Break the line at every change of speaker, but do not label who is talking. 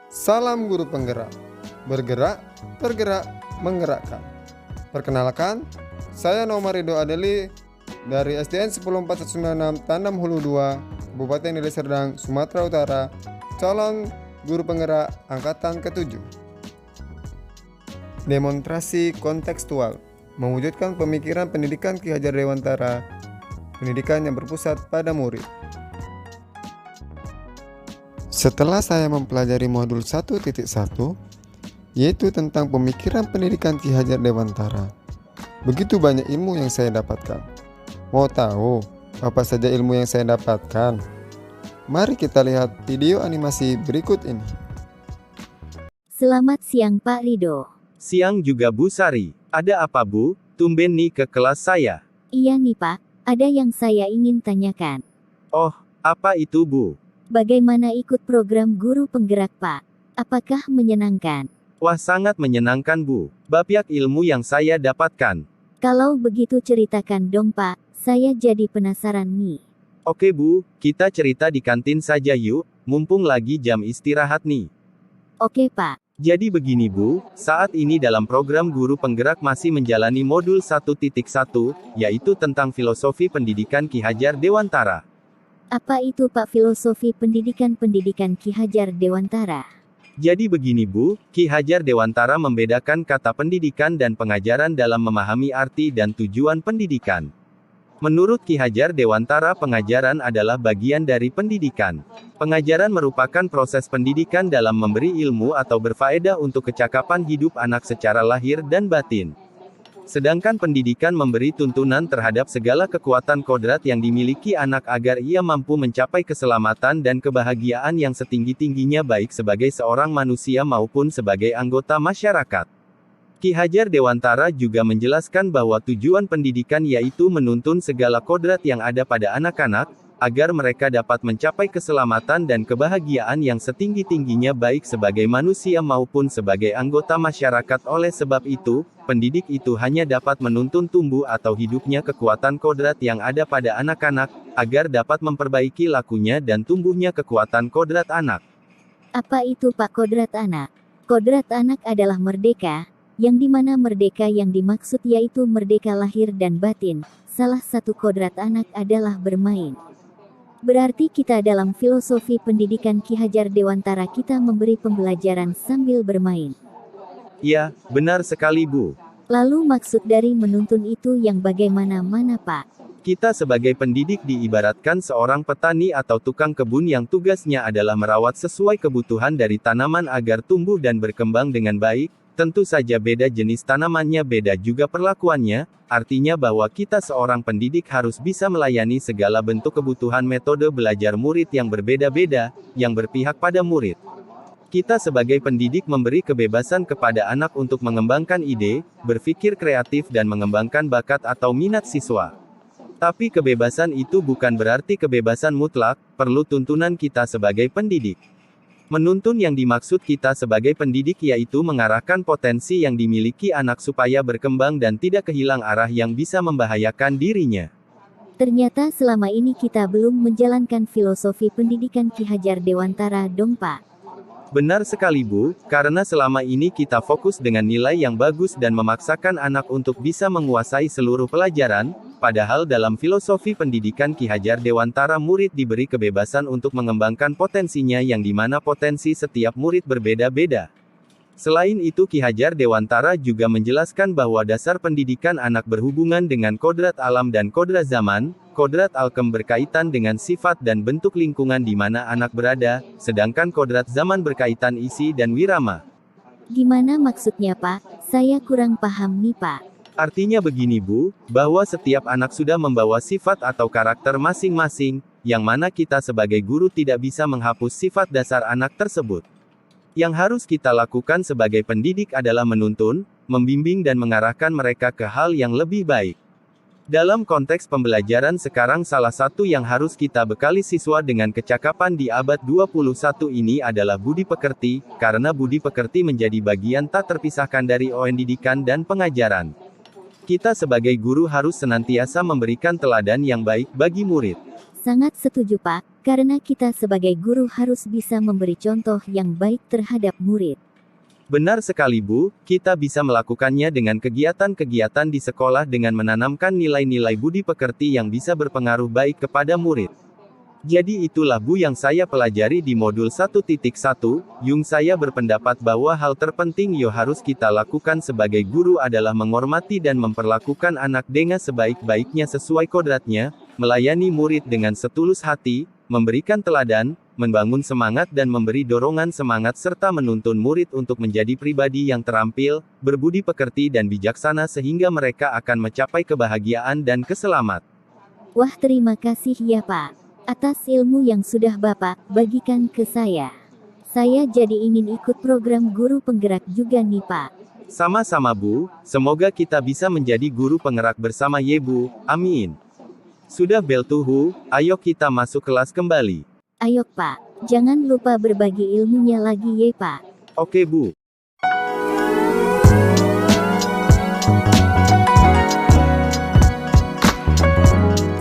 Salam guru penggerak, bergerak, tergerak, menggerakkan. Perkenalkan, saya Nomor Ridho Adeli dari SDN 10496 Tandam Hulu 2, Kabupaten Deli Serdang, Sumatera Utara, calon guru penggerak angkatan ke-7. Demonstrasi kontekstual mewujudkan pemikiran pendidikan Ki Hajar Dewantara, pendidikan yang berpusat pada murid. Setelah saya mempelajari modul 1.1, yaitu tentang pemikiran pendidikan Ki Hajar Dewantara, begitu banyak ilmu yang saya dapatkan. Mau tahu apa saja ilmu yang saya dapatkan? Mari kita lihat video animasi berikut ini.
Selamat siang Pak Ridho.
Siang juga Bu Sari. Ada apa Bu? Tumben nih ke kelas saya.
Iya nih Pak, ada yang saya ingin tanyakan.
Oh, apa itu Bu?
Bagaimana ikut program guru penggerak Pak? Apakah menyenangkan?
Wah, sangat menyenangkan Bu. Banyak ilmu yang saya dapatkan.
Kalau begitu ceritakan dong Pak, saya jadi penasaran nih.
Oke Bu, kita cerita di kantin saja yuk, mumpung lagi jam istirahat nih.
Oke Pak.
Jadi begini Bu, saat ini dalam program guru penggerak masih menjalani modul 1.1, yaitu tentang filosofi pendidikan Ki Hajar Dewantara.
Apa itu Pak filosofi pendidikan Ki Hajar Dewantara?
Jadi begini Bu, Ki Hajar Dewantara membedakan kata pendidikan dan pengajaran dalam memahami arti dan tujuan pendidikan. Menurut Ki Hajar Dewantara, pengajaran adalah bagian dari pendidikan. Pengajaran merupakan proses pendidikan dalam memberi ilmu atau berfaedah untuk kecakapan hidup anak secara lahir dan batin. Sedangkan pendidikan memberi tuntunan terhadap segala kekuatan kodrat yang dimiliki anak agar ia mampu mencapai keselamatan dan kebahagiaan yang setinggi-tingginya baik sebagai seorang manusia maupun sebagai anggota masyarakat. Ki Hajar Dewantara juga menjelaskan bahwa tujuan pendidikan yaitu menuntun segala kodrat yang ada pada anak-anak, agar mereka dapat mencapai keselamatan dan kebahagiaan yang setinggi-tingginya baik sebagai manusia maupun sebagai anggota masyarakat. Oleh sebab itu, pendidik itu hanya dapat menuntun tumbuh atau hidupnya kekuatan kodrat yang ada pada anak-anak, agar dapat memperbaiki lakunya dan tumbuhnya kekuatan kodrat anak.
Apa itu Pak kodrat anak? Kodrat anak adalah merdeka, yang dimana merdeka yang dimaksud yaitu merdeka lahir dan batin. Salah satu kodrat anak adalah bermain. Berarti kita dalam filosofi pendidikan Ki Hajar Dewantara kita memberi pembelajaran sambil bermain.
Ya, benar sekali Bu.
Lalu maksud dari menuntun itu yang bagaimana Pak?
Kita sebagai pendidik diibaratkan seorang petani atau tukang kebun yang tugasnya adalah merawat sesuai kebutuhan dari tanaman agar tumbuh dan berkembang dengan baik. Tentu saja beda jenis tanamannya, beda juga perlakuannya, artinya bahwa kita seorang pendidik harus bisa melayani segala bentuk kebutuhan metode belajar murid yang berbeda-beda, yang berpihak pada murid. Kita sebagai pendidik memberi kebebasan kepada anak untuk mengembangkan ide, berpikir kreatif dan mengembangkan bakat atau minat siswa. Tapi kebebasan itu bukan berarti kebebasan mutlak, perlu tuntunan kita sebagai pendidik. Menuntun yang dimaksud kita sebagai pendidik yaitu mengarahkan potensi yang dimiliki anak supaya berkembang dan tidak kehilang arah yang bisa membahayakan dirinya.
Ternyata selama ini kita belum menjalankan filosofi pendidikan Ki Hajar Dewantara dong Pak.
Benar sekali Bu, karena selama ini kita fokus dengan nilai yang bagus dan memaksakan anak untuk bisa menguasai seluruh pelajaran, padahal dalam filosofi pendidikan Ki Hajar Dewantara murid diberi kebebasan untuk mengembangkan potensinya yang dimana potensi setiap murid berbeda-beda. Selain itu Ki Hajar Dewantara juga menjelaskan bahwa dasar pendidikan anak berhubungan dengan kodrat alam dan kodrat zaman. Kodrat alkem berkaitan dengan sifat dan bentuk lingkungan di mana anak berada, sedangkan kodrat zaman berkaitan isi dan wirama.
Gimana maksudnya Pak? Saya kurang paham nih Pak.
Artinya begini Bu, bahwa setiap anak sudah membawa sifat atau karakter masing-masing, yang mana kita sebagai guru tidak bisa menghapus sifat dasar anak tersebut. Yang harus kita lakukan sebagai pendidik adalah menuntun, membimbing dan mengarahkan mereka ke hal yang lebih baik. Dalam konteks pembelajaran sekarang salah satu yang harus kita bekali siswa dengan kecakapan di abad 21 ini adalah budi pekerti, karena budi pekerti menjadi bagian tak terpisahkan dari pendidikan dan pengajaran. Kita sebagai guru harus senantiasa memberikan teladan yang baik bagi murid.
Sangat setuju Pak, Karena kita sebagai guru harus bisa memberi contoh yang baik terhadap murid.
Benar sekali Bu, kita bisa melakukannya dengan kegiatan-kegiatan di sekolah dengan menanamkan nilai-nilai budi pekerti yang bisa berpengaruh baik kepada murid. Jadi itulah Bu yang saya pelajari di modul 1.1, Yung saya berpendapat bahwa hal terpenting yang harus kita lakukan sebagai guru adalah menghormati dan memperlakukan anak dengan sebaik-baiknya sesuai kodratnya, melayani murid dengan setulus hati, memberikan teladan, membangun semangat dan memberi dorongan semangat serta menuntun murid untuk menjadi pribadi yang terampil, berbudi pekerti dan bijaksana sehingga mereka akan mencapai kebahagiaan dan keselamatan.
Wah, terima kasih ya Pak, atas ilmu yang sudah Bapak bagikan ke saya. Saya jadi ingin ikut program guru penggerak juga nih Pak.
Sama-sama Bu, semoga kita bisa menjadi guru penggerak bersama ya Bu, amin. Sudah bel tuhu, ayo kita masuk kelas kembali.
Ayo Pak, jangan lupa berbagi ilmunya lagi ya Pak.
Oke Bu.